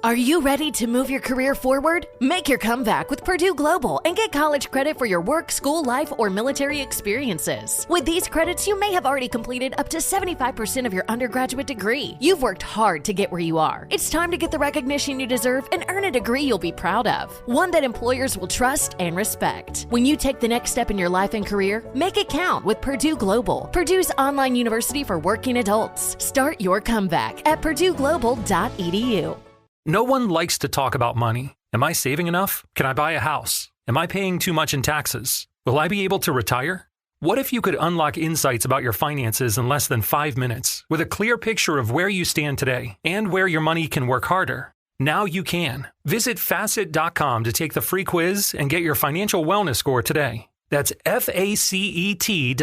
Are you ready to move your career forward? Make your comeback with Purdue Global and get college credit for your work, school, life, or military experiences. With these credits, you may have already completed up to 75% of your undergraduate degree. You've worked hard to get where you are. It's time to get the recognition you deserve and earn a degree you'll be proud of, one that employers will trust and respect. When you take the next step in your life and career, make it count with Purdue Global, Purdue's online university for working adults. Start your comeback at purdueglobal.edu. No one likes to talk about money. Am I saving enough? Can I buy a house? Am I paying too much in taxes? Will I be able to retire? What if you could unlock insights about your finances in less than 5 minutes with a clear picture of where you stand today and where your money can work harder? Now you can. Visit facet.com to take the free quiz and get your financial wellness score today. That's FACET.com.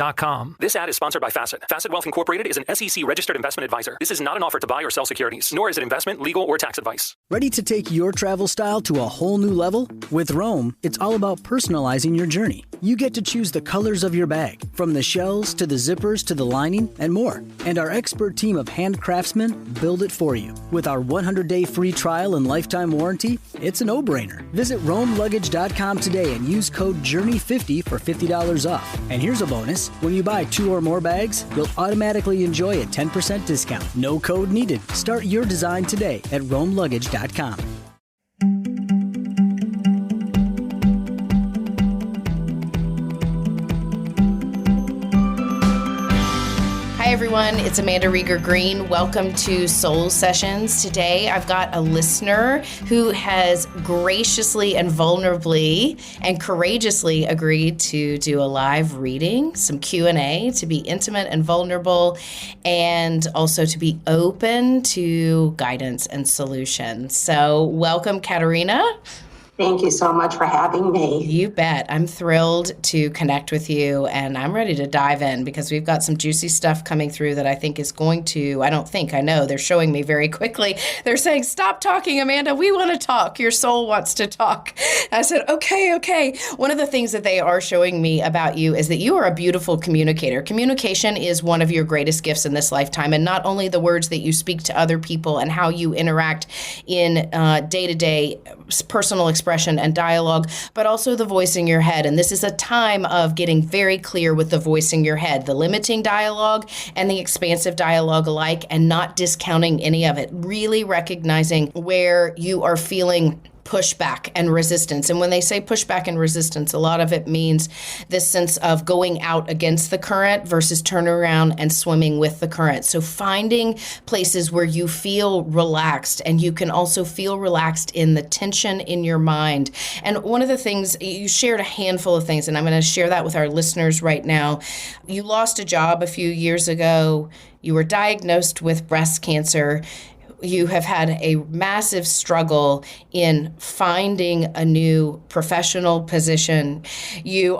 This ad is sponsored by Facet. Facet Wealth Incorporated is an SEC registered investment advisor. This is not an offer to buy or sell securities, nor is it investment, legal, or tax advice. Ready to take your travel style to a whole new level? With Roam, it's all about personalizing your journey. You get to choose the colors of your bag, from the shells to the zippers to the lining and more. And our expert team of hand craftsmen build it for you. With our 100-day free trial and lifetime warranty, it's a no-brainer. Visit RoamLuggage.com today and use code JOURNEY50 for $50 off. And here's a bonus. When you buy 2 or more bags, you'll automatically enjoy a 10% discount. No code needed. Start your design today at RoamLuggage.com. Hi everyone, it's Amanda Rieger Green. Welcome to Soul Sessions. Today I've got a listener who has graciously and vulnerably and courageously agreed to do a live reading, some Q&A, to be intimate and vulnerable, and also to be open to guidance and solutions. So welcome, Katerina. Thank you so much for having me. You bet. I'm thrilled to connect with you, and I'm ready to dive in because we've got some juicy stuff coming through that I think is going to, I know, they're showing me very quickly. They're saying, stop talking, Amanda. We want to talk. Your soul wants to talk. I said, okay. One of the things that they are showing me about you is that you are a beautiful communicator. Communication is one of your greatest gifts in this lifetime, and not only the words that you speak to other people and how you interact in day-to-day personal expression and dialogue, but also the voice in your head. And this is a time of getting very clear with the voice in your head, the limiting dialogue and the expansive dialogue alike, and not discounting any of it, really recognizing where you are feeling pushback and resistance. And when they say pushback and resistance, a lot of it means this sense of going out against the current versus turn around and swimming with the current. So finding places where you feel relaxed, and you can also feel relaxed in the tension in your mind. And one of the things, you shared a handful of things, and I'm going to share that with our listeners right now. You lost a job a few years ago. You were diagnosed with breast cancer. You have had a massive struggle in finding a new professional position. You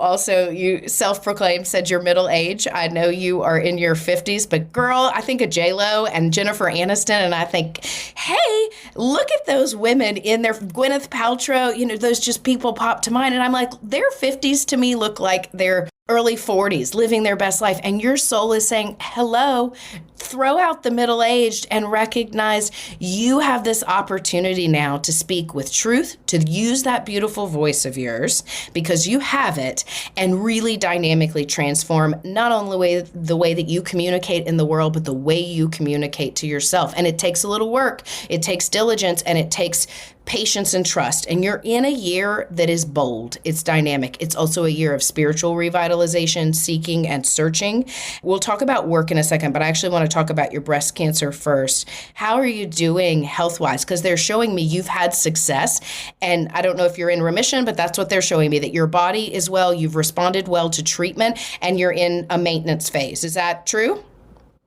self-proclaimed, said you're middle age. I know you are in your 50s, but girl, I think of J-Lo and Jennifer Aniston, and I think, hey, look at those women in their Gwyneth Paltrow, those just people pop to mind. And I'm like, their 50s to me look like they're early 40s, living their best life. And your soul is saying, hello, throw out the middle-aged and recognize you have this opportunity now to speak with truth, to use that beautiful voice of yours, because you have it, and really dynamically transform not only the way that you communicate in the world, but the way you communicate to yourself. And it takes a little work, it takes diligence, and it takes patience and trust. And you're in a year that is bold. It's dynamic. It's also a year of spiritual revitalization, seeking, and searching. We'll talk about work in a second, but I actually want to talk about your breast cancer first. How are you doing health-wise? Because they're showing me you've had success, and I don't know if you're in remission, but that's what they're showing me, that your body is well, you've responded well to treatment, and you're in a maintenance phase. Is that true?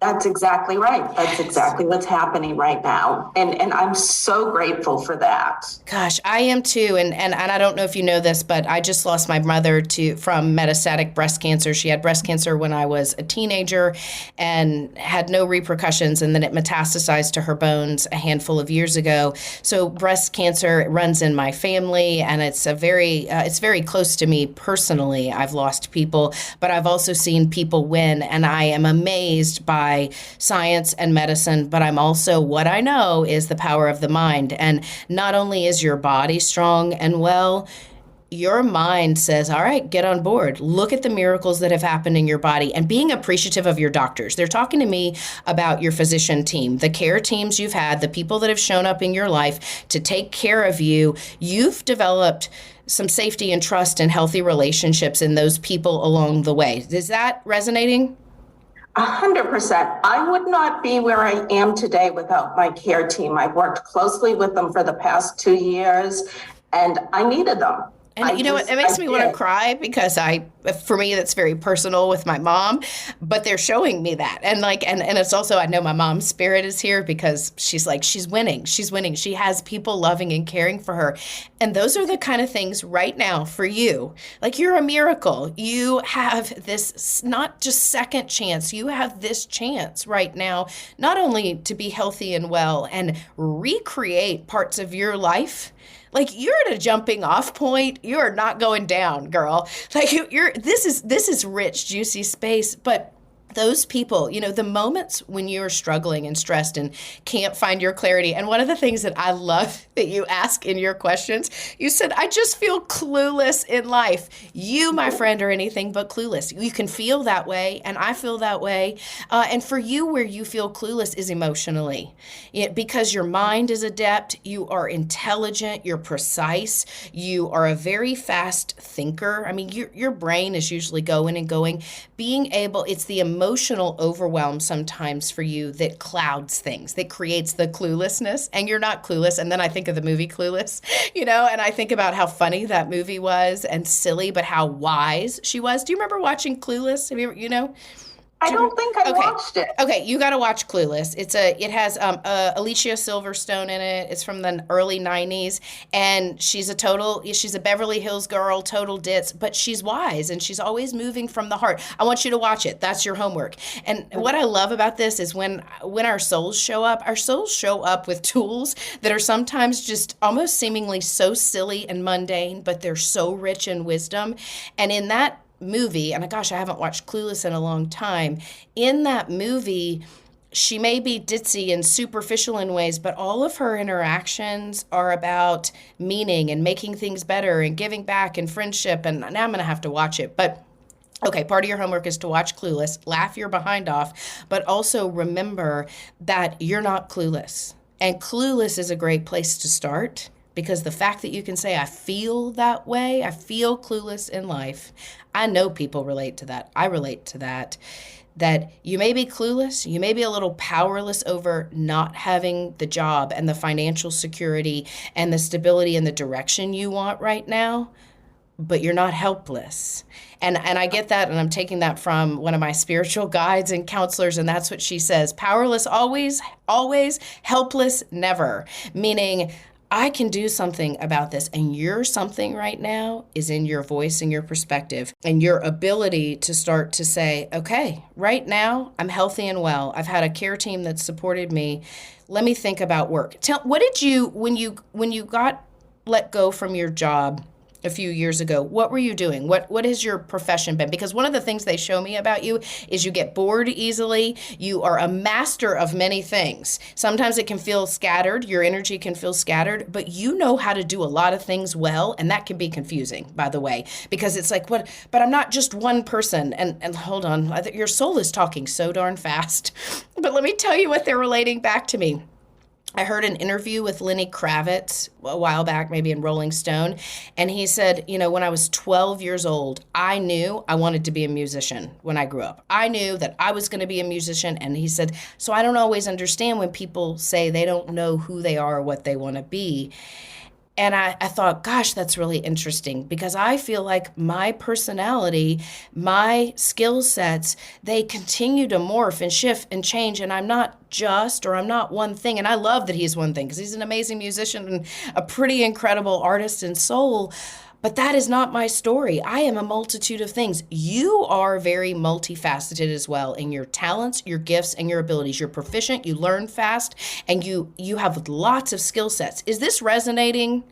That's exactly right. That's exactly what's happening right now. And I'm so grateful for that. Gosh, I am too. And I don't know if you know this, but I just lost my mother from metastatic breast cancer. She had breast cancer when I was a teenager and had no repercussions. And then it metastasized to her bones a handful of years ago. So breast cancer runs in my family, and it's very close to me personally. I've lost people, but I've also seen people win. And I am amazed by by science and medicine, but I'm also, what I know is the power of the mind. And not only is your body strong and well, your mind says, all right, get on board. Look at the miracles that have happened in your body and being appreciative of your doctors. They're talking to me about your physician team, the care teams you've had, the people that have shown up in your life to take care of you. You've developed some safety and trust and healthy relationships in those people along the way. Is that resonating? 100%. I would not be where I am today without my care team. I've worked closely with them for the past 2 years, and I needed them. And you know what? It makes me want to cry because for me, that's very personal with my mom, but they're showing me that. And and it's also, I know my mom's spirit is here because she's winning. She's winning. She has people loving and caring for her. And those are the kind of things right now for you. Like, you're a miracle. You have this not just second chance. You have this chance right now, not only to be healthy and well and recreate parts of your life. Like, you're at a jumping off point. You are not going down, girl. Like, this is rich, juicy space. But those people, the moments when you're struggling and stressed and can't find your clarity. And one of the things that I love that you ask in your questions, you said, I just feel clueless in life. You, my friend, are anything but clueless. You can feel that way, and I feel that way. And for you, where you feel clueless is emotionally. Because your mind is adept, you are intelligent, you're precise, you are a very fast thinker. I mean, your brain is usually going and going. Being able, it's the emotional overwhelm sometimes for you that clouds things, that creates the cluelessness, and you're not clueless. And then I think of the movie Clueless, and I think about how funny that movie was and silly, but how wise she was. Do you remember watching Clueless? Have you ever, I don't think I watched it. Okay, you got to watch Clueless. It has Alicia Silverstone in it. It's from the early 90s, and she's a Beverly Hills girl, total ditz, but she's wise, and she's always moving from the heart. I want you to watch it. That's your homework. And what I love about this is when our souls show up with tools that are sometimes just almost seemingly so silly and mundane, but they're so rich in wisdom. And in that movie, and gosh, I haven't watched Clueless in a long time. In that movie, she may be ditzy and superficial in ways, but all of her interactions are about meaning and making things better and giving back and friendship. And now I'm going to have to watch it. But okay, part of your homework is to watch Clueless, laugh your behind off, but also remember that you're not clueless. And Clueless is a great place to start. Because the fact that you can say, I feel that way, I feel clueless in life, I know people relate to that. I relate to that. That you may be clueless, you may be a little powerless over not having the job and the financial security and the stability and the direction you want right now, but you're not helpless. And I get that, and I'm taking that from one of my spiritual guides and counselors, and that's what she says. Powerless always, always, helpless never. Meaning, I can do something about this, and your something right now is in your voice and your perspective and your ability to start to say, okay, right now I'm healthy and well. I've had a care team that supported me. Let me think about work. What did you, when you got let go from your job a few years ago, what were you doing? What has your profession been? Because one of the things they show me about you is you get bored easily. You are a master of many things. Sometimes it can feel scattered. Your energy can feel scattered, but you know how to do a lot of things well. And that can be confusing, by the way, because it's like, what? But I'm not just one person. And hold on, your soul is talking so darn fast. But let me tell you what they're relating back to me. I heard an interview with Lenny Kravitz a while back, maybe in Rolling Stone, and he said, when I was 12 years old, I knew I wanted to be a musician when I grew up. I knew that I was going to be a musician, and he said, so I don't always understand when people say they don't know who they are or what they want to be. And I thought, gosh, that's really interesting, because I feel like my personality, my skill sets, they continue to morph and shift and change. And I'm not one thing. And I love that he's one thing, because he's an amazing musician and a pretty incredible artist and soul. But that is not my story. I am a multitude of things. You are very multifaceted as well in your talents, your gifts, and your abilities. You're proficient, you learn fast, and you have lots of skill sets. Is this resonating?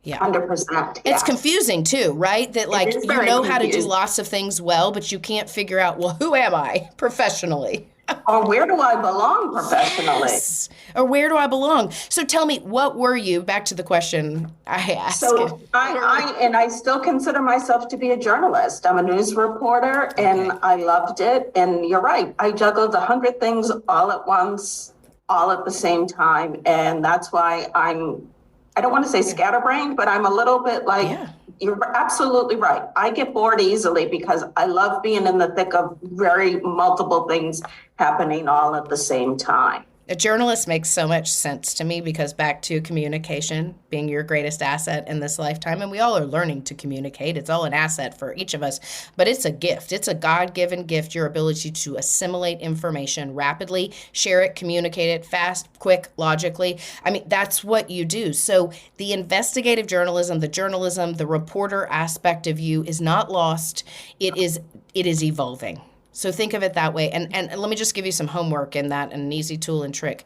Yeah. 100%. Yeah. It's confusing too, right? That how to do lots of things well, but you can't figure out, well, who am I professionally? Or where do I belong professionally? Yes. Or where do I belong? So tell me, what were you? Back to the question I asked. So I still consider myself to be a journalist. I'm a news reporter, and I loved it. And you're right, I juggled 100 things all at once, all at the same time. And that's why I don't want to say scatterbrained, but I'm a little bit like, You're absolutely right. I get bored easily because I love being in the thick of very multiple things happening all at the same time. A journalist makes so much sense to me because back to communication being your greatest asset in this lifetime, and we all are learning to communicate. It's all an asset for each of us, but it's a gift. It's a God-given gift, your ability to assimilate information rapidly, share it, communicate it fast, quick, logically. I mean, that's what you do. So the investigative journalism, the reporter aspect of you is not lost. It is evolving. So think of it that way. And let me just give you some homework in that, and an easy tool and trick.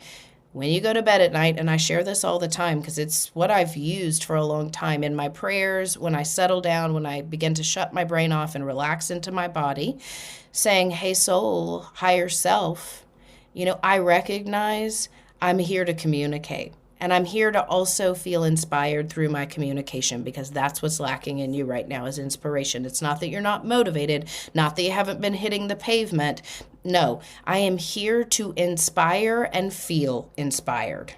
When you go to bed at night, and I share this all the time because it's what I've used for a long time in my prayers, when I settle down, when I begin to shut my brain off and relax into my body, saying, hey, soul, higher self, I recognize I'm here to communicate. And I'm here to also feel inspired through my communication because that's what's lacking in you right now is inspiration. It's not that you're not motivated, not that you haven't been hitting the pavement. No, I am here to inspire and feel inspired,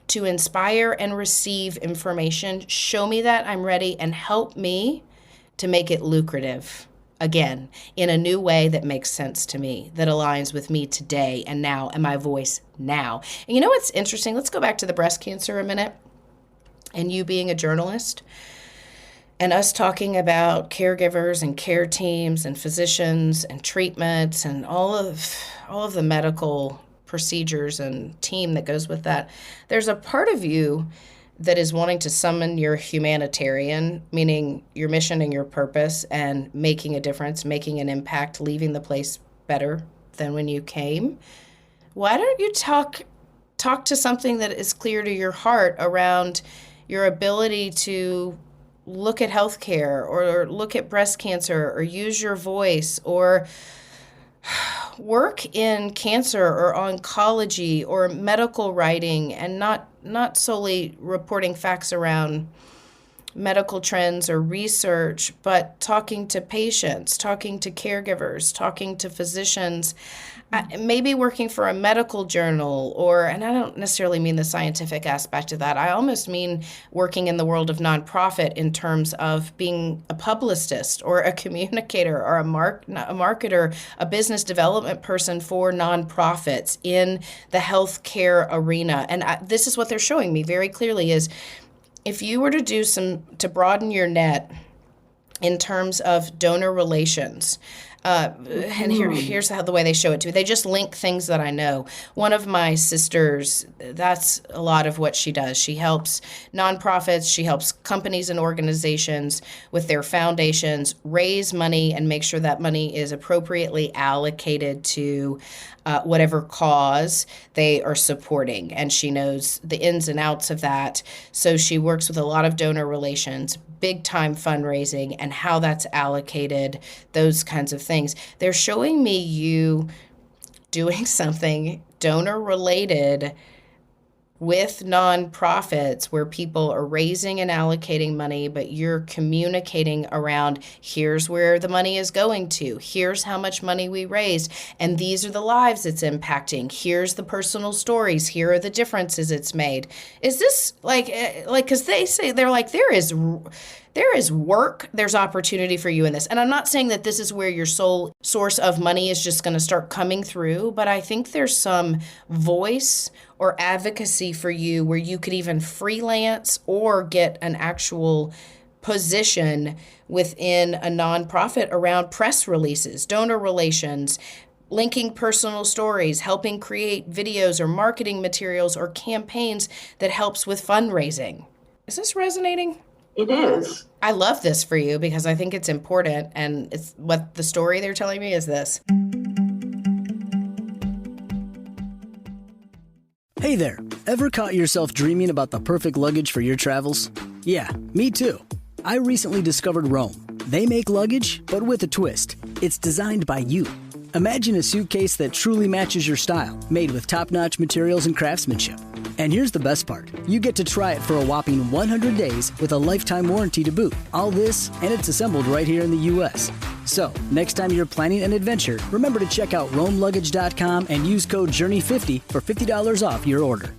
to inspire and receive information. Show me that I'm ready and help me to make it lucrative. Again, in a new way that makes sense to me, that aligns with me today and now and my voice now. And you know what's interesting? Let's go back to the breast cancer a minute and you being a journalist and us talking about caregivers and care teams and physicians and treatments and all of the medical procedures and team that goes with that. There's a part of you that is wanting to summon your humanitarian, meaning your mission and your purpose and making a difference, making an impact, leaving the place better than when you came. Why don't you talk to something that is clear to your heart around your ability to look at healthcare or look at breast cancer or use your voice or work in cancer or oncology or medical writing and not solely reporting facts around medical trends or research, but talking to patients, talking to caregivers, talking to physicians, maybe working for a medical journal and I don't necessarily mean the scientific aspect of that. I almost mean working in the world of nonprofit in terms of being a publicist or a communicator or a marketer, a business development person for nonprofits in the healthcare arena. And this is what they're showing me very clearly is if you were to do to broaden your net in terms of donor relations, and here's the way they show it to me. They just link things that I know. One of my sisters, that's a lot of what she does. She helps nonprofits, she helps companies and organizations with their foundations raise money and make sure that money is appropriately allocated to whatever cause they are supporting. And she knows the ins and outs of that. So she works with a lot of donor relations, big time fundraising, and how that's allocated, those kinds of things. They're showing me you doing something donor related with nonprofits where people are raising and allocating money, but you're communicating around here's where the money is going to, here's how much money we raised, and these are the lives it's impacting, here's the personal stories, here are the differences it's made. Is this like because they say, they're like, there is work, there's opportunity for you in this. And I'm not saying that this is where your sole source of money is just going to start coming through, but I think there's some voice or advocacy for you where you could even freelance or get an actual position within a nonprofit around press releases, donor relations, linking personal stories, helping create videos or marketing materials or campaigns that helps with fundraising. Is this resonating? It is. I love this for you because I think it's important, and it's what the story they're telling me is this. Hey there, ever caught yourself dreaming about the perfect luggage for your travels? Yeah, me too. I recently discovered Rome. They make luggage, but with a twist. It's designed by you. Imagine a suitcase that truly matches your style, made with top-notch materials and craftsmanship. And here's the best part. You get to try it for a whopping 100 days with a lifetime warranty to boot. All this, and it's assembled right here in the U.S. So, next time you're planning an adventure, remember to check out RomeLuggage.com and use code JOURNEY50 for $50 off your order.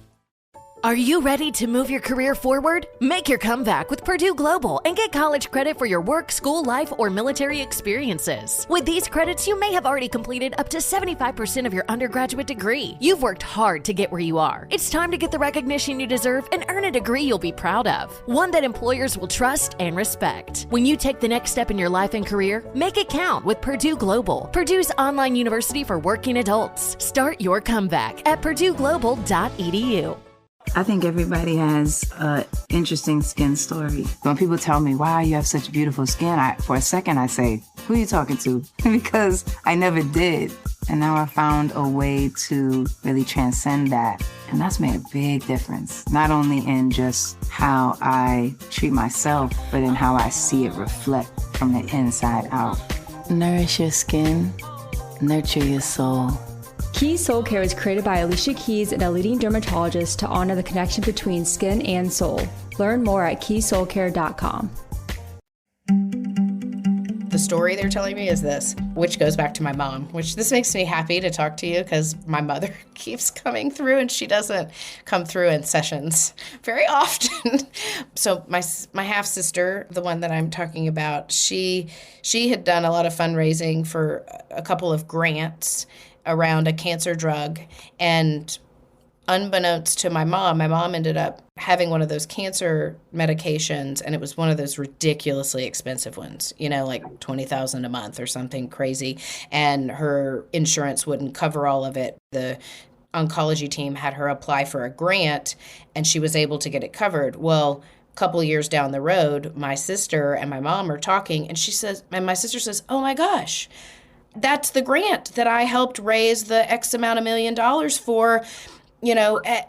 Are you ready to move your career forward? Make your comeback with Purdue Global and get college credit for your work, school, life, or military experiences. With these credits, you may have already completed up to 75% of your undergraduate degree. You've worked hard to get where you are. It's time to get the recognition you deserve and earn a degree you'll be proud of, one that employers will trust and respect. When you take the next step in your life and career, make it count with Purdue Global, Purdue's online university for working adults. Start your comeback at purdueglobal.edu. I think everybody has an interesting skin story. When people tell me, wow, you have such beautiful skin, for a second I say, who are you talking to? Because I never did. And now I found a way to really transcend that. And that's made a big difference, not only in just how I treat myself, but in how I see it reflect from the inside out. Nourish your skin, nurture your soul. Keys Soul Care was created by Alicia Keys and a leading dermatologist to honor the connection between skin and soul. Learn more at keysoulcare.com. The story they're telling me is this, which goes back to my mom, which this makes me happy to talk to you because my mother keeps coming through and she doesn't come through in sessions very often. So my half-sister, the one that I'm talking about, she had done a lot of fundraising for a couple of grants around a cancer drug, and unbeknownst to my mom ended up having one of those cancer medications, and it was one of those ridiculously expensive ones, like $20,000 a month or something crazy, and her insurance wouldn't cover all of it. The oncology team had her apply for a grant, and she was able to get it covered. Well, a couple of years down the road, my sister and my mom are talking, and my sister says, oh my gosh, that's the grant that I helped raise the X amount of $1 million for,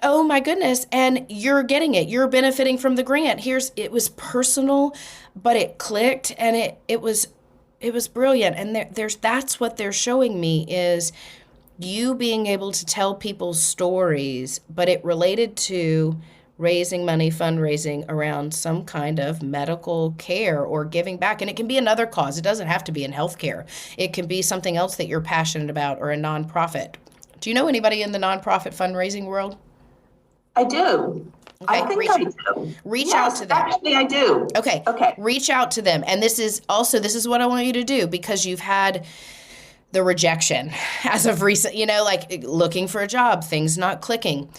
oh my goodness. And you're getting it. You're benefiting from the grant. It was personal, but it clicked, and it was brilliant. And that's what they're showing me is you being able to tell people's stories, but it related to raising money, fundraising around some kind of medical care or giving back. And it can be another cause. It doesn't have to be in healthcare. It can be something else that you're passionate about or a nonprofit. Do you know anybody in the nonprofit fundraising world? I do. Okay, I think I do. Reach out to them. Actually, I do. Okay. Reach out to them. And this is what I want you to do, because you've had the rejection as of recent, like looking for a job, things not clicking.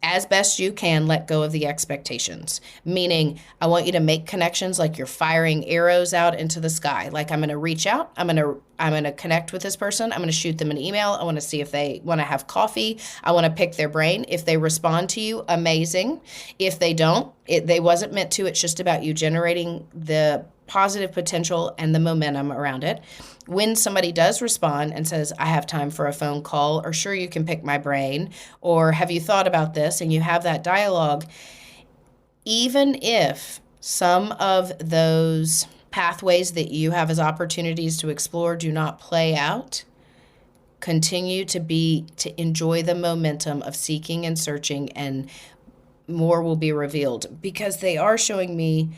As best you can, let go of the expectations. Meaning, I want you to make connections like you're firing arrows out into the sky. Like, I'm going to reach out. I'm going to connect with this person. I'm going to shoot them an email. I want to see if they want to have coffee. I want to pick their brain. If they respond to you, amazing. If they don't, they wasn't meant to. It's just about you generating the positive potential and the momentum around it. When somebody does respond and says, I have time for a phone call, or sure, you can pick my brain, or have you thought about this, and you have that dialogue, even if some of those pathways that you have as opportunities to explore do not play out, continue to enjoy the momentum of seeking and searching, and more will be revealed, because they are showing me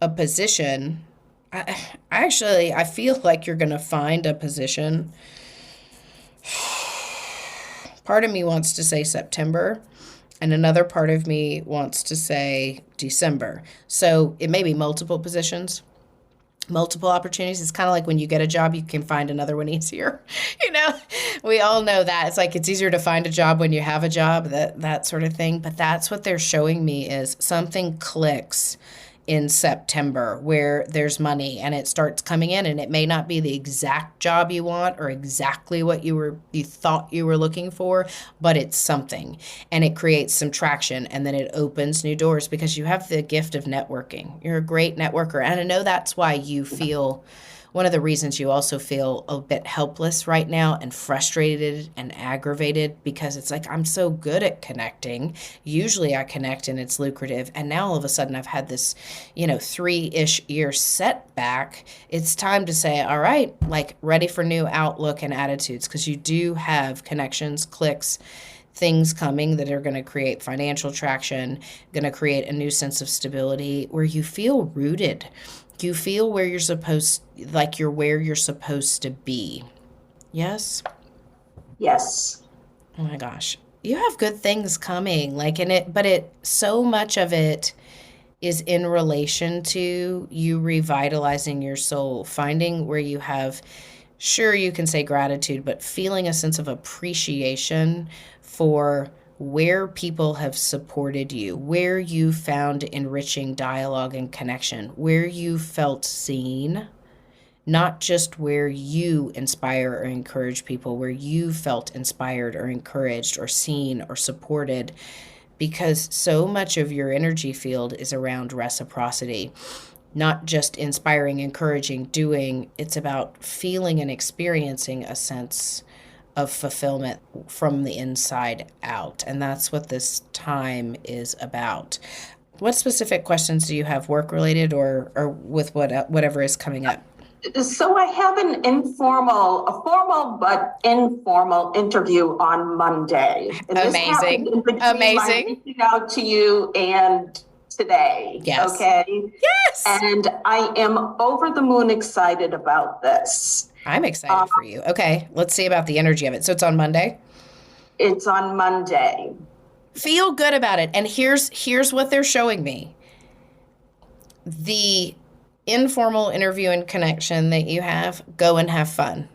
a position. I feel like you're going to find a position. Part of me wants to say September, and another part of me wants to say December. So it may be multiple positions, multiple opportunities. It's kind of like when you get a job, you can find another one easier. We all know that. It's like it's easier to find a job when you have a job, that sort of thing. But that's what they're showing me is something clicks in September where there's money and it starts coming in, and it may not be the exact job you want or exactly what you thought you were looking for, but it's something, and it creates some traction, and then it opens new doors because you have the gift of networking. You're a great networker, and I know that's why you feel one of the reasons you also feel a bit helpless right now and frustrated and aggravated, because it's like, I'm so good at connecting. Usually I connect and it's lucrative. And now all of a sudden I've had this, 3-ish year setback. It's time to say, all right, like ready for new outlook and attitudes, because you do have connections, clicks, things coming that are going to create financial traction, going to create a new sense of stability where you feel rooted. You feel where you're where you're supposed to be. Yes? Yes. Oh my gosh. You have good things coming, but so much of it is in relation to you revitalizing your soul, finding where you have, sure, you can say gratitude, but feeling a sense of appreciation for where people have supported you, where you found enriching dialogue and connection, where you felt seen, not just where you inspire or encourage people, where you felt inspired or encouraged or seen or supported, because so much of your energy field is around reciprocity, not just inspiring, encouraging, doing. It's about feeling and experiencing a sense of fulfillment from the inside out. And that's what this time is about. What specific questions do you have, work related or with whatever is coming up? So I have a formal but informal interview on Monday. And amazing. This amazing. My reaching out to you and today. Yes. Okay. Yes. And I am over the moon excited about this. I'm excited for you. Okay, let's see about the energy of it. So it's on Monday? It's on Monday. Feel good about it. And here's what they're showing me. The informal interview and connection that you have, go and have fun.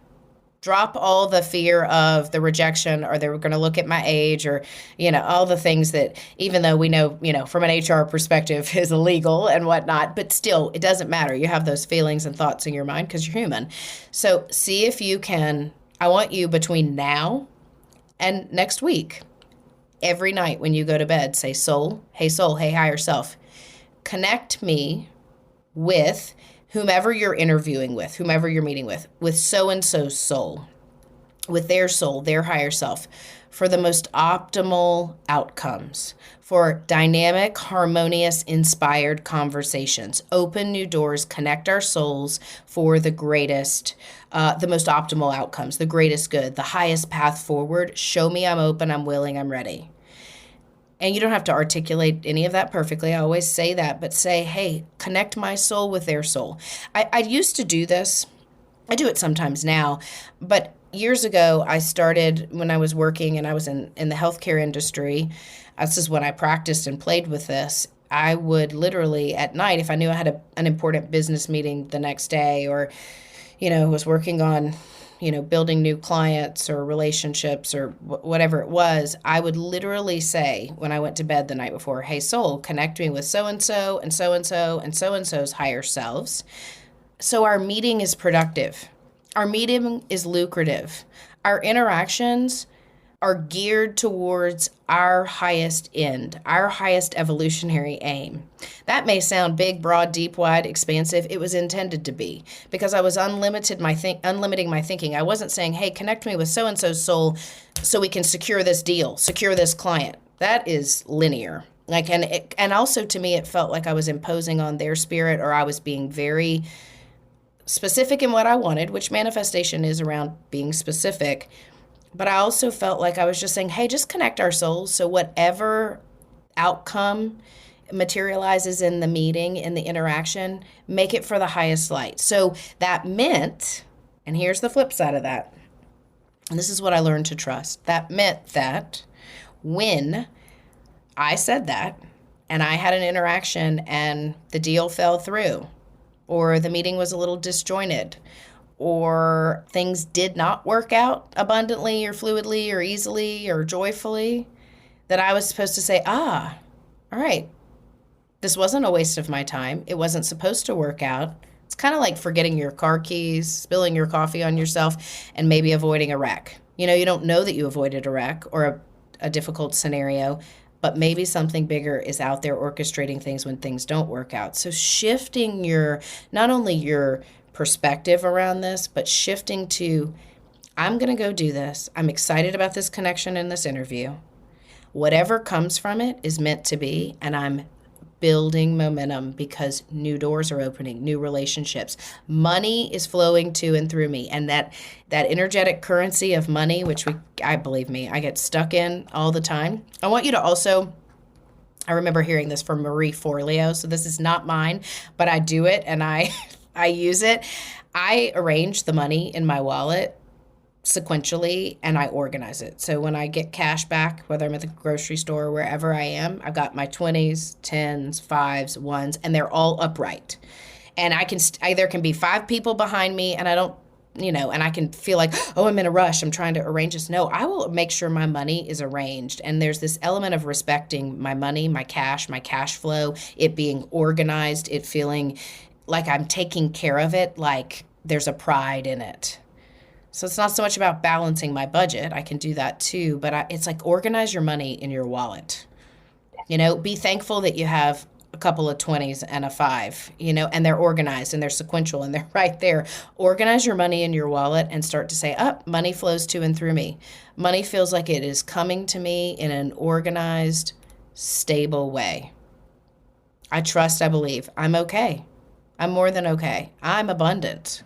Drop all the fear of the rejection, or they were going to look at my age, or, all the things that, even though we know, from an HR perspective is illegal and whatnot, but still, it doesn't matter. You have those feelings and thoughts in your mind because you're human. So see if you can, I want you between now and next week, every night when you go to bed, say, soul, hey, higher self, connect me with whomever you're interviewing with, whomever you're meeting with so-and-so's soul, with their soul, their higher self, for the most optimal outcomes, for dynamic, harmonious, inspired conversations. Open new doors, connect our souls for the greatest, the most optimal outcomes, the greatest good, the highest path forward. Show me I'm open, I'm willing, I'm ready. And you don't have to articulate any of that perfectly. I always say that, but say, hey, connect my soul with their soul. I used to do this. I do it sometimes now. But years ago, I started when I was working and I was in the healthcare industry. This is when I practiced and played with this. I would literally at night, if I knew I had an important business meeting the next day, or, was working on building new clients or relationships or whatever it was, I would literally say when I went to bed the night before, hey, soul, connect me with so-and-so and so-and-so and so-and-so's higher selves. So our meeting is productive. Our meeting is lucrative. Our interactions are geared towards our highest end, our highest evolutionary aim. That may sound big, broad, deep, wide, expansive. It was intended to be, because I was unlimiting my thinking. I wasn't saying, hey, connect me with so-and-so's soul so we can secure this deal, secure this client. That is linear. And also to me, it felt like I was imposing on their spirit, or I was being very specific in what I wanted, which manifestation is around being specific. But I also felt like I was just saying, hey, just connect our souls. So whatever outcome materializes in the meeting, in the interaction, make it for the highest light. So that meant, and here's the flip side of that, and this is what I learned to trust. That meant that when I said that and I had an interaction and the deal fell through, or the meeting was a little disjointed, or things did not work out abundantly or fluidly or easily or joyfully, that I was supposed to say, all right, this wasn't a waste of my time. It wasn't supposed to work out. It's kind of like forgetting your car keys, spilling your coffee on yourself, and maybe avoiding a wreck. You don't know that you avoided a wreck or a difficult scenario, but maybe something bigger is out there orchestrating things when things don't work out. So shifting not only your perspective around this, but shifting to, I'm going to go do this. I'm excited about this connection in this interview. Whatever comes from it is meant to be, and I'm building momentum because new doors are opening, new relationships. Money is flowing to and through me, and that energetic currency of money, which I believe me, I get stuck in all the time. I want you to also, I remember hearing this from Marie Forleo, so this is not mine, but I do it and I use it. I arrange the money in my wallet sequentially, and I organize it. So when I get cash back, whether I'm at the grocery store or wherever I am, I've got my 20s, 10s, 5s, 1s, and they're all upright. And there can be 5 people behind me, and I don't, and I can feel like, oh, I'm in a rush, I'm trying to arrange this. No, I will make sure my money is arranged. And there's this element of respecting my money, my cash flow, it being organized, it feeling like I'm taking care of it, like there's a pride in it. So it's not so much about balancing my budget. I can do that too, but it's like organize your money in your wallet. Be thankful that you have a couple of 20s and a 5, and they're organized and they're sequential and they're right there. Organize your money in your wallet and start to say, money flows to and through me. Money feels like it is coming to me in an organized, stable way. I trust, I believe. I'm okay. I'm more than okay. I'm abundant.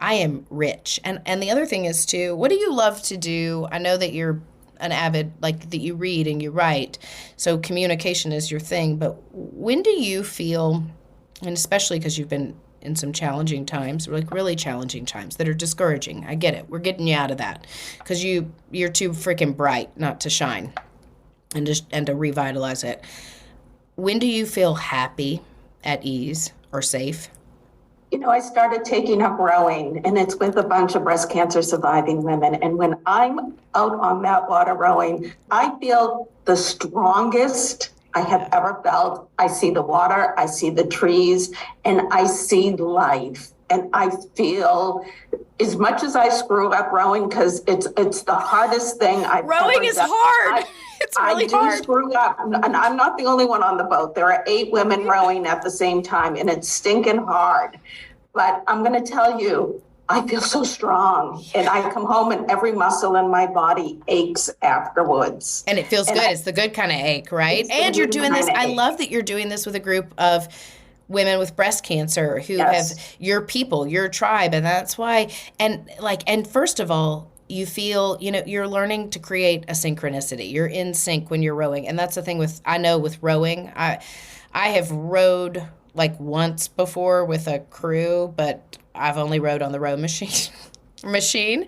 I am rich. And the other thing is too, what do you love to do? I know that you're an avid, that you read and you write, so communication is your thing, but when do you feel, and especially because you've been in some challenging times, really challenging times that are discouraging. I get it. We're getting you out of that because you're too freaking bright not to shine and to revitalize it. When do you feel happy, at ease, or safe? I started taking up rowing, and it's with a bunch of breast cancer surviving women. And when I'm out on that water rowing, I feel the strongest I have ever felt. I see the water, I see the trees, and I see life. And I feel, as much as I screw up rowing, because it's the hardest thing I've rowing ever is done. hard. It's really hard. I do screw up, and I'm not the only one on the boat. There are 8 women rowing at the same time, and it's stinking hard. But I'm going to tell you, I feel so strong, and I come home and every muscle in my body aches afterwards. And it feels good. It's the good kind of ache, right? And you're doing this. I love that you're doing this with a group of women with breast cancer who have your people, your tribe, and that's why. And first of all, you feel, you're learning to create a synchronicity. You're in sync when you're rowing, and that's the thing with rowing. I have rowed once before with a crew, but I've only rowed on the row machine.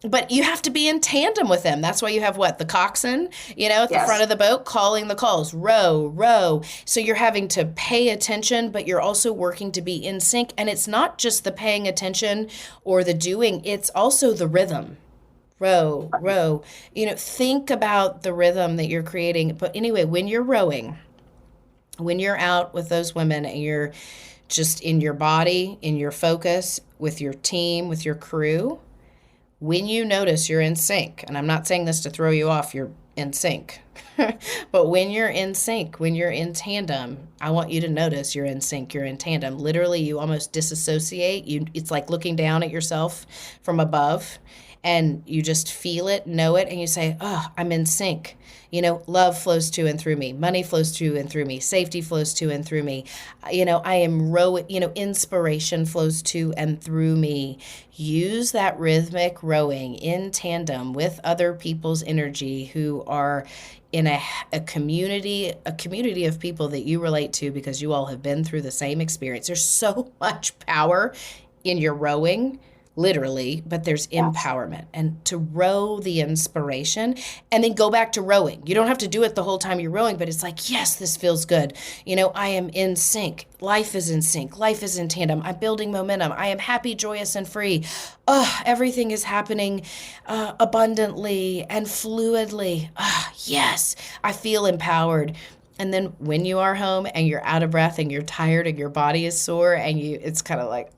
But you have to be in tandem with them. That's why you have the coxswain, at the front of the boat calling the calls, row, row. So you're having to pay attention, but you're also working to be in sync. And it's not just the paying attention or the doing, it's also the rhythm. Row, row. Think about the rhythm that you're creating. But anyway, when you're rowing, when you're out with those women and you're just in your body, in your focus, with your team, with your crew, when you notice you're in sync, and I'm not saying this to throw you off, you're in sync, but when you're in sync, when you're in tandem, I want you to notice you're in sync, you're in tandem. Literally, you almost disassociate. It's like looking down at yourself from above, and you just feel it, know it, and you say, I'm in sync. Love flows to and through me. Money flows to and through me. Safety flows to and through me. I am rowing, inspiration flows to and through me. Use that rhythmic rowing in tandem with other people's energy who are in a community of people that you relate to because you all have been through the same experience. There's so much power in your rowing, literally, but there's empowerment. And to row the inspiration and then go back to rowing. You don't have to do it the whole time you're rowing, but it's like, yes, this feels good. I am in sync. Life is in sync. Life is in tandem. I'm building momentum. I am happy, joyous, and free. Everything is happening abundantly and fluidly. Yes, I feel empowered. And then when you are home and you're out of breath and you're tired and your body is sore and it's kind of like,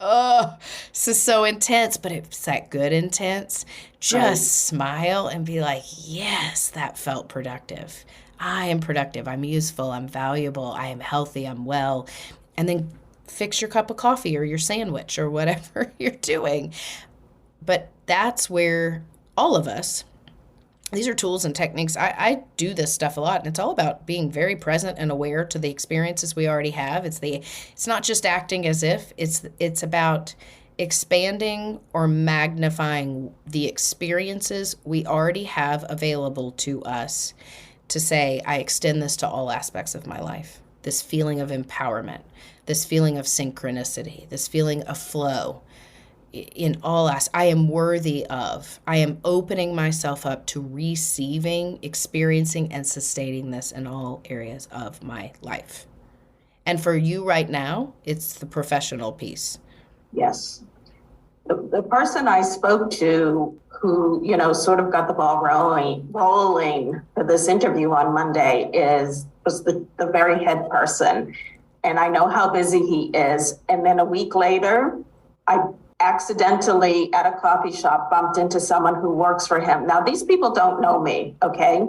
this is so intense, but it's that good intense. Just smile and be like, yes, that felt productive. I am productive. I'm useful. I'm valuable. I am healthy. I'm well. And then fix your cup of coffee or your sandwich or whatever you're doing. But that's where all of us, these are tools and techniques. I do this stuff a lot, and it's all about being very present and aware to the experiences we already have. It's not just acting as if, it's about expanding or magnifying the experiences we already have available to us to say, I extend this to all aspects of my life. This feeling of empowerment, this feeling of synchronicity, this feeling of flow. In all aspects, I am worthy of. I am opening myself up to receiving, experiencing, and sustaining this in all areas of my life. And for you right now, it's the professional piece. Yes. The person I spoke to who, sort of got the ball rolling for this interview on Monday was the very head person. And I know how busy he is. And then a week later, I accidentally at a coffee shop bumped into someone who works for him. Now, these people don't know me, okay?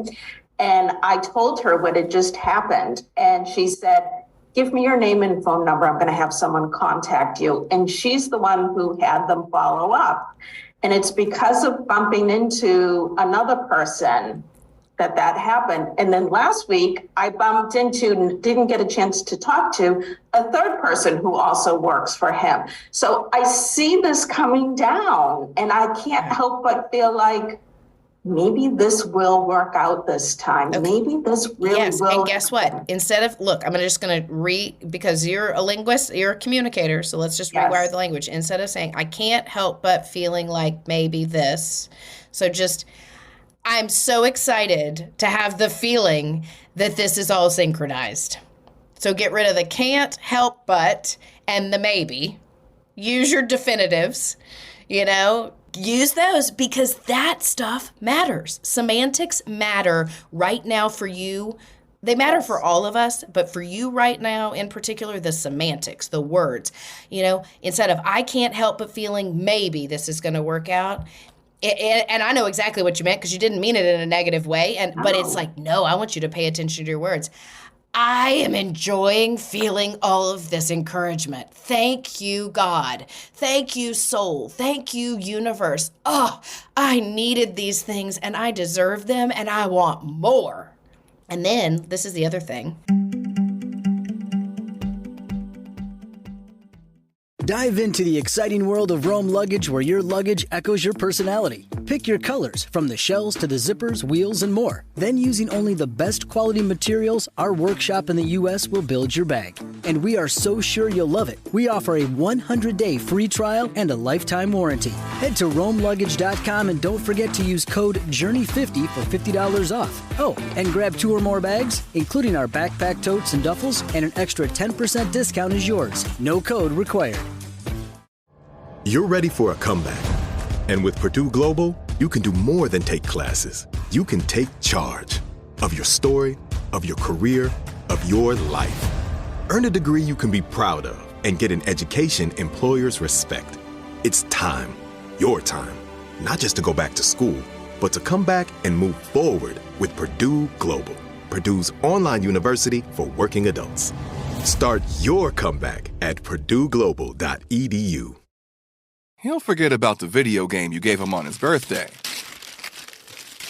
And I told her what had just happened. And she said, give me your name and phone number. I'm going to have someone contact you. And she's the one who had them follow up. And it's because of bumping into another person that happened. And then last week, I bumped into, didn't get a chance to talk to, a third person who also works for him. So I see this coming down, and I can't help but feel like maybe this will work out this time. Okay. Maybe this really will. And guess what? Instead of, look, I'm just going to because you're a linguist, you're a communicator, so let's just rewire the language. Instead of saying, I can't help but feeling like maybe this, so just, I'm so excited to have the feeling that this is all synchronized. So get rid of the can't help but and the maybe. Use your definitives, use those, because that stuff matters. Semantics matter right now for you. They matter for all of us, but for you right now in particular, the semantics, the words, instead of I can't help but feeling maybe this is going to work out. And I know exactly what you meant because you didn't mean it in a negative way. But it's like, no, I want you to pay attention to your words. I am enjoying feeling all of this encouragement. Thank you, God. Thank you, soul. Thank you, universe. Oh, I needed these things and I deserve them and I want more. And then this is the other thing. Dive into the exciting world of Rome Luggage, where your luggage echoes your personality. Pick your colors, from the shells to the zippers, wheels, and more. Then, using only the best quality materials, our workshop in the U.S. will build your bag. And we are so sure you'll love it. We offer a 100-day free trial and a lifetime warranty. Head to RomeLuggage.com and don't forget to use code JOURNEY50 for $50 off. Oh, and grab 2 or more bags, including our backpack totes and duffels, and an extra 10% discount is yours. No code required. You're ready for a comeback. And with Purdue Global, you can do more than take classes. You can take charge of your story, of your career, of your life. Earn a degree you can be proud of and get an education employers respect. It's time, your time, not just to go back to school, but to come back and move forward with Purdue Global, Purdue's online university for working adults. Start your comeback at purdueglobal.edu. He'll forget about the video game you gave him on his birthday.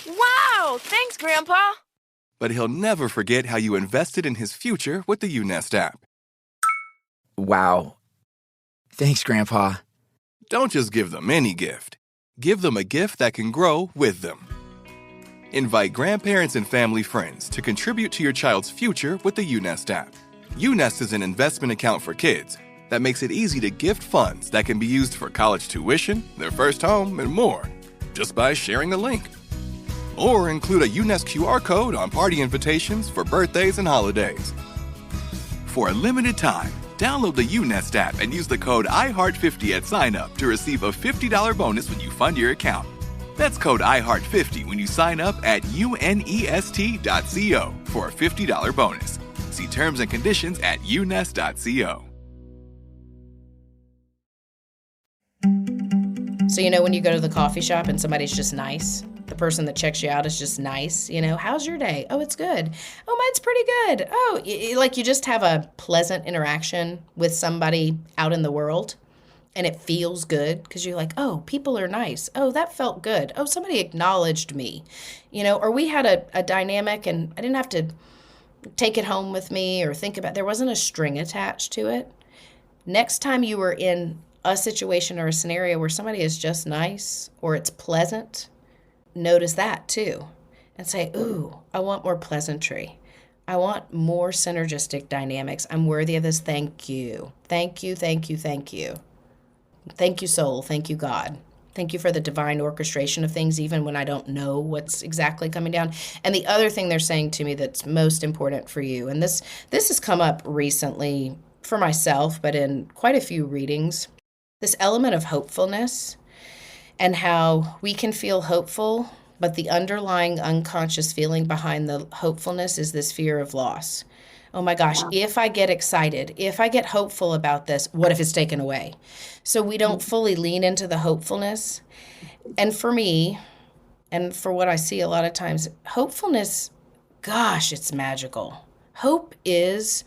Wow! Thanks, Grandpa! But he'll never forget how you invested in his future with the UNest app. Wow. Thanks, Grandpa. Don't just give them any gift. Give them a gift that can grow with them. Invite grandparents and family friends to contribute to your child's future with the UNest app. UNest is an investment account for kids that makes it easy to gift funds that can be used for college tuition, their first home, and more, just by sharing the link. Or include a UNest QR code on party invitations for birthdays and holidays. For a limited time, download the UNest app and use the code IHEART50 at sign-up to receive a $50 bonus when you fund your account. That's code IHEART50 when you sign up at unest.co for a $50 bonus. See terms and conditions at unest.co. So, when you go to the coffee shop and somebody's just nice, the person that checks you out is just nice, how's your day? Oh, it's good. Oh, mine's pretty good. Oh, you just have a pleasant interaction with somebody out in the world. And it feels good because you're like, oh, people are nice. Oh, that felt good. Oh, somebody acknowledged me. Or we had a dynamic and I didn't have to take it home with me or think about, there wasn't a string attached to it. Next time you were in a situation or a scenario where somebody is just nice or it's pleasant, notice that too. And say, ooh, I want more pleasantry. I want more synergistic dynamics. I'm worthy of this. Thank you. Thank you, thank you, thank you. Thank you, soul. Thank you, God. Thank you for the divine orchestration of things, even when I don't know what's exactly coming down. And the other thing they're saying to me that's most important for you, and this has come up recently for myself, but in quite a few readings, this element of hopefulness and how we can feel hopeful, but the underlying unconscious feeling behind the hopefulness is this fear of loss. Oh my gosh, if I get excited, if I get hopeful about this, what if it's taken away? So we don't fully lean into the hopefulness. And for me, and for what I see a lot of times, hopefulness, gosh, it's magical. Hope is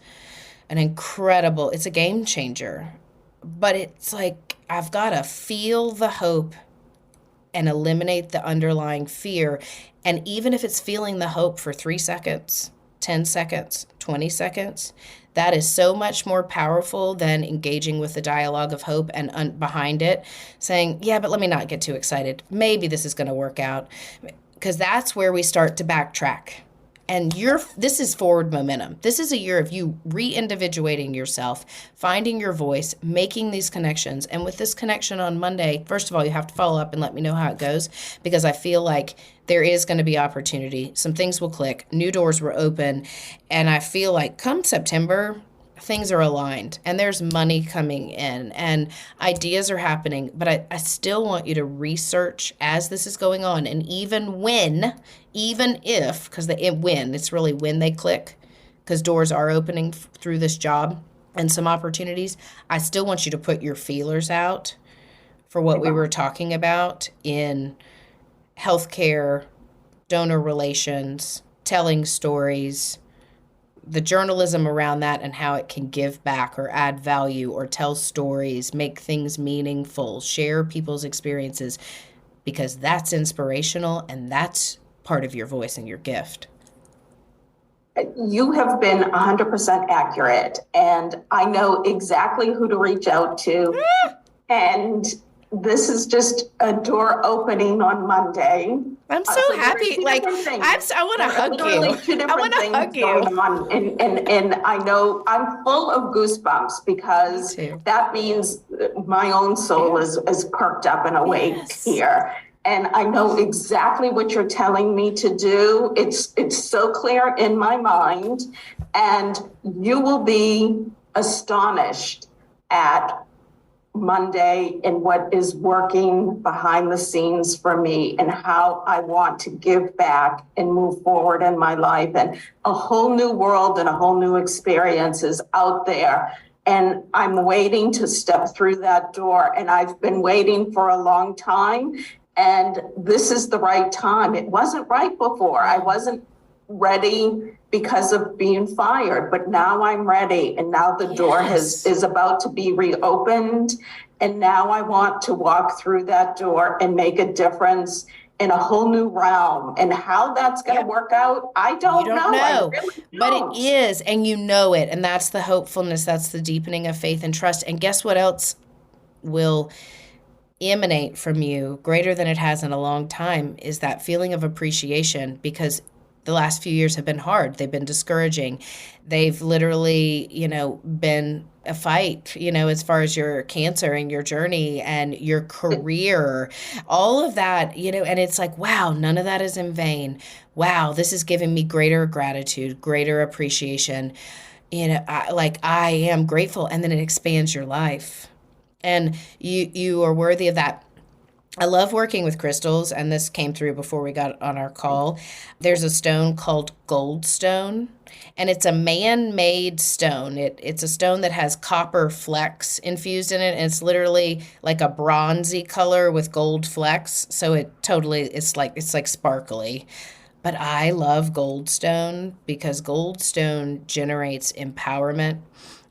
it's a game changer. But it's like I've got to feel the hope and eliminate the underlying fear. And even if it's feeling the hope for 3 seconds, 10 seconds, 20 seconds, that is so much more powerful than engaging with the dialogue of hope and behind it, saying, yeah, but let me not get too excited. Maybe this is going to work out. Because that's where we start to backtrack. And this is forward momentum. This is a year of you re-individuating yourself, finding your voice, making these connections. And with this connection on Monday, first of all, you have to follow up and let me know how it goes, because I feel like there is going to be opportunity. Some things will click. New doors will open. And I feel like come September, things are aligned and there's money coming in and ideas are happening. But I still want you to research as this is going on. And even if, because it's really when they click, because doors are opening through this job and some opportunities, I still want you to put your feelers out for what we were talking about in healthcare, donor relations, telling stories, the journalism around that and how it can give back or add value or tell stories, make things meaningful, share people's experiences, because that's inspirational and that's part of your voice and your gift. You have been 100% accurate, and I know exactly who to reach out to. And this is just a door opening on Monday. I'm so happy. Like, I want to hug you. I want to hug you. And I know I'm full of goosebumps because that means my own soul is perked up and awake here. And I know exactly what you're telling me to do. It's so clear in my mind. And you will be astonished at Monday and what is working behind the scenes for me and how I want to give back and move forward in my life. And a whole new world and a whole new experience is out there. And I'm waiting to step through that door. And I've been waiting for a long time. And this is the right time. It wasn't right before. I wasn't ready because of being fired, but now I'm ready. And now the door is about to be reopened. And now I want to walk through that door and make a difference in a whole new realm. And how that's going to work out, I don't know. I really don't. But it is, and you know it. And that's the hopefulness. That's the deepening of faith and trust. And guess what else will emanate from you greater than it has in a long time is that feeling of appreciation, because the last few years have been hard. They've been discouraging. They've literally, been a fight, as far as your cancer and your journey and your career, all of that, and it's like, wow, none of that is in vain. Wow, this is giving me greater gratitude, greater appreciation. I am grateful. And then it expands your life. And you are worthy of that. I love working with crystals, and this came through before we got on our call. There's a stone called goldstone, and it's a man-made stone. It's a stone that has copper flecks infused in it, and it's literally like a bronzy color with gold flecks. So it's like sparkly. But I love goldstone because goldstone generates empowerment.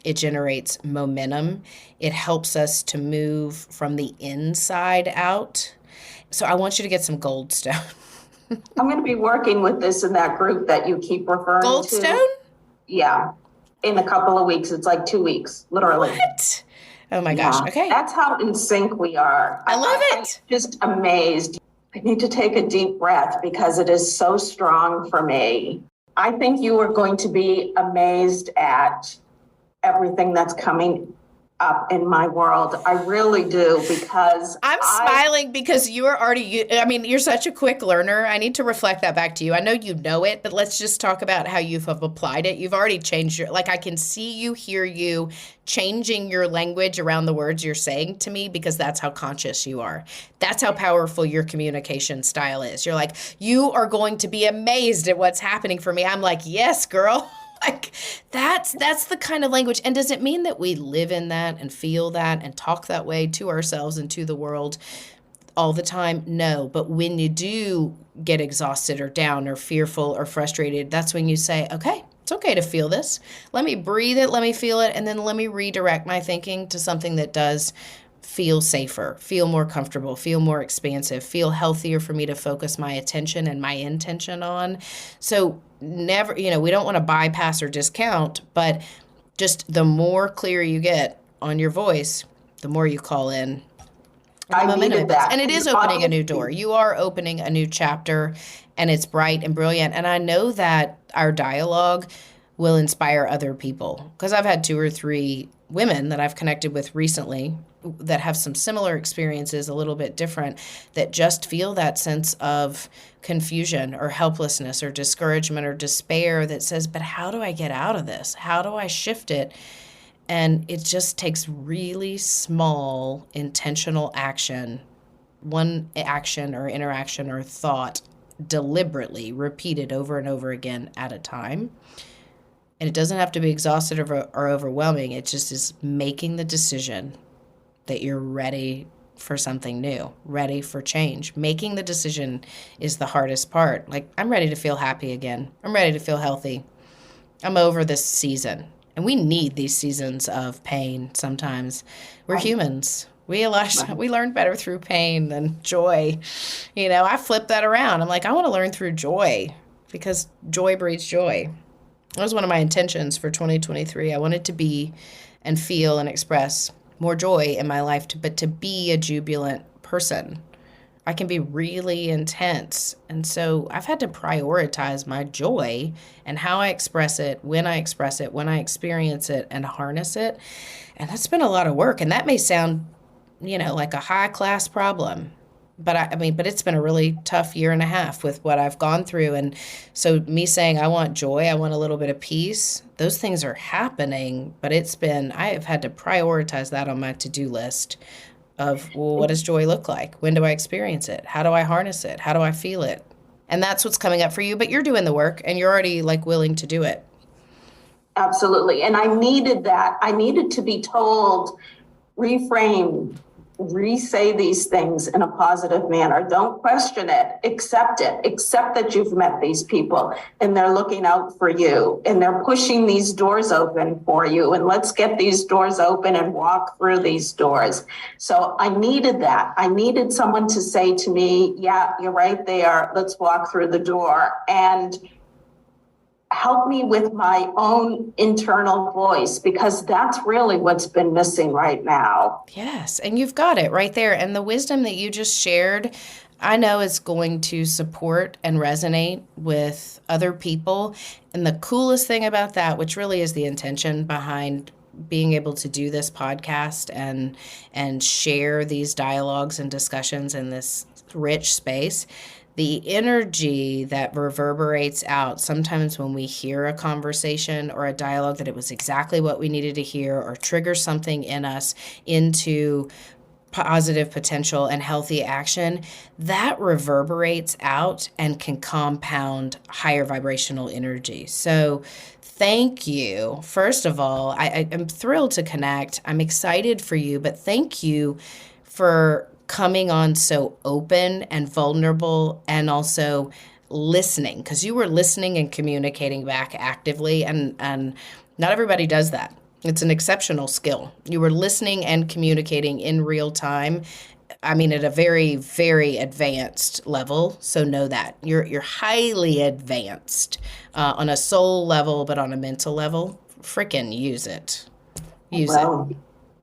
It generates momentum. It helps us to move from the inside out. So I want you to get some goldstone. I'm going to be working with this in that group that you keep referring to. Goldstone? Yeah. In a couple of weeks. It's like 2 weeks, literally. What? Oh my gosh. Okay. That's how in sync we are. I love it. I'm just amazed. I need to take a deep breath because it is so strong for me. I think you are going to be amazed at everything that's coming up in my world. I really do, because I'm smiling because you're such a quick learner. I need to reflect that back to you. I know you know it, but let's just talk about how you have applied it. You've already changed I can see you, hear you changing your language around the words you're saying to me, because that's how conscious you are. That's how powerful your communication style is. You're like, you are going to be amazed at what's happening for me. I'm like, yes, girl. Like, that's the kind of language. And does it mean that we live in that and feel that and talk that way to ourselves and to the world all the time? No. But when you do get exhausted or down or fearful or frustrated, that's when you say, okay, it's okay to feel this. Let me breathe it. Let me feel it. And then let me redirect my thinking to something that does feel safer, feel more comfortable, feel more expansive, feel healthier for me to focus my attention and my intention on. So never, we don't want to bypass or discount, but just the more clear you get on your voice, the more you call in. I needed that. And it is opening a new door. You are opening a new chapter, and it's bright and brilliant. And I know that our dialogue will inspire other people, because I've had 2 or 3 women that I've connected with recently that have some similar experiences, a little bit different, that just feel that sense of confusion or helplessness or discouragement or despair that says, but how do I get out of this? How do I shift it? And it just takes really small intentional action, one action or interaction or thought deliberately repeated over and over again at a time. And it doesn't have to be exhaustive or overwhelming. It just is making the decision that you're ready for something new, ready for change. Making the decision is the hardest part. Like, I'm ready to feel happy again. I'm ready to feel healthy. I'm over this season. And we need these seasons of pain sometimes. We're humans. We learn better through pain than joy. I flip that around. I'm like, I want to learn through joy, because joy breeds joy. That was one of my intentions for 2023. I wanted to be and feel and express more joy in my life, but to be a jubilant person. I can be really intense. And so I've had to prioritize my joy and how I express it, when I experience it and harness it. And that's been a lot of work. And that may sound, like a high class problem. But but it's been a really tough year and a half with what I've gone through. And so me saying I want joy, I want a little bit of peace, those things are happening. But I have had to prioritize that on my to-do list of, well, what does joy look like? When do I experience it? How do I harness it? How do I feel it? And that's what's coming up for you. But you're doing the work, and you're already willing to do it. Absolutely. And I needed that. I needed to be told, reframe, re-say these things in a positive manner. Don't question it. Accept it. Accept that you've met these people and they're looking out for you and they're pushing these doors open for you. And let's get these doors open and walk through these doors. So I needed that. I needed someone to say to me, yeah, you're right there. Let's walk through the door. And help me with my own internal voice, because that's really what's been missing right now. Yes, and you've got it right there. And the wisdom that you just shared, I know is going to support and resonate with other people. And the coolest thing about that, which really is the intention behind being able to do this podcast and share these dialogues and discussions in this rich space, the energy that reverberates out sometimes when we hear a conversation or a dialogue that it was exactly what we needed to hear, or trigger something in us into positive potential and healthy action, that reverberates out and can compound higher vibrational energy. So thank you. First of all, I am thrilled to connect. I'm excited for you, but thank you for coming on so open and vulnerable and also listening, because you were listening and communicating back actively, and not everybody does that. It's an exceptional skill. You were listening and communicating in real time. I mean, at a very, very advanced level. So know that you're highly advanced on a soul level, but on a mental level, frickin' use it. Use it.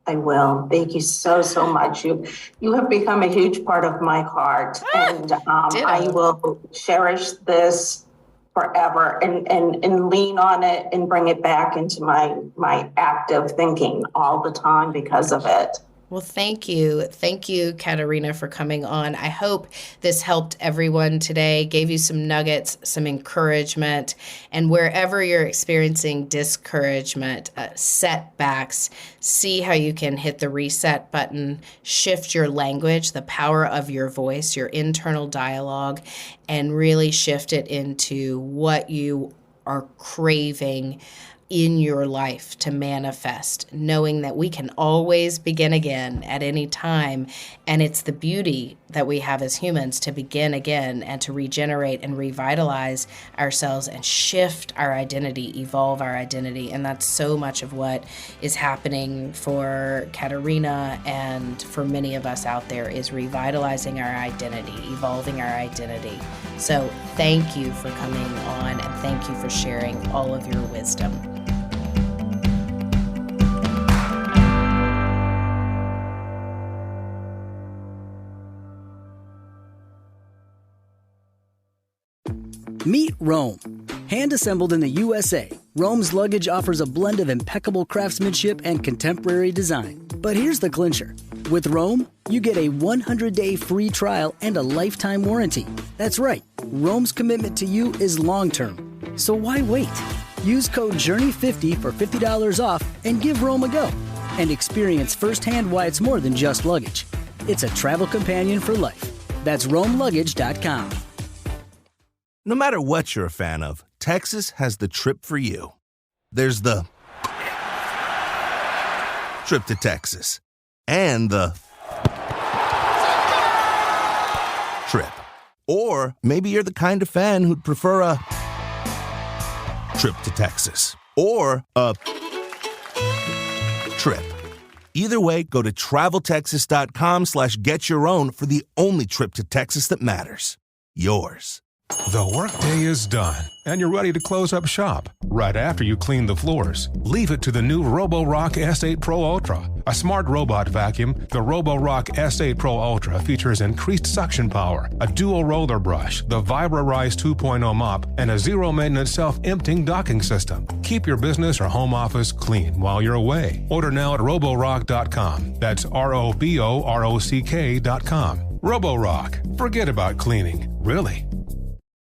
I will. Thank you so much. You have become a huge part of my heart, and I will cherish this forever and lean on it and bring it back into my active thinking all the time because of it. Well, thank you. Thank you, Katerina, for coming on. I hope this helped everyone today, gave you some nuggets, some encouragement, and wherever you're experiencing discouragement, setbacks, see how you can hit the reset button, shift your language, the power of your voice, your internal dialogue, and really shift it into what you are craving in your life to manifest, knowing that we can always begin again at any time. And it's the beauty that we have as humans to begin again and to regenerate and revitalize ourselves and shift our identity, evolve our identity. And that's so much of what is happening for Katerina and for many of us out there, is revitalizing our identity, evolving our identity. So thank you for coming on, and thank you for sharing all of your wisdom. Meet Roam. Hand-assembled in the USA, Roam's luggage offers a blend of impeccable craftsmanship and contemporary design. But here's the clincher. With Roam, you get a 100-day free trial and a lifetime warranty. That's right, Roam's commitment to you is long-term. So why wait? Use code JOURNEY50 for $50 off and give Roam a go. And experience firsthand why it's more than just luggage. It's a travel companion for life. That's RoamLuggage.com. No matter what you're a fan of, Texas has the trip for you. There's the trip to Texas and the trip. Or maybe you're the kind of fan who'd prefer a trip to Texas or a trip. Either way, go to traveltexas.com/getyourOwn for the only trip to Texas that matters. Yours. The workday is done, and you're ready to close up shop. Right after you clean the floors, leave it to the new Roborock S8 Pro Ultra. A smart robot vacuum, the Roborock S8 Pro Ultra features increased suction power, a dual roller brush, the VibraRise 2.0 mop, and a zero-maintenance self-emptying docking system. Keep your business or home office clean while you're away. Order now at Roborock.com. That's ROBOROCK.com. Roborock. Forget about cleaning. Really.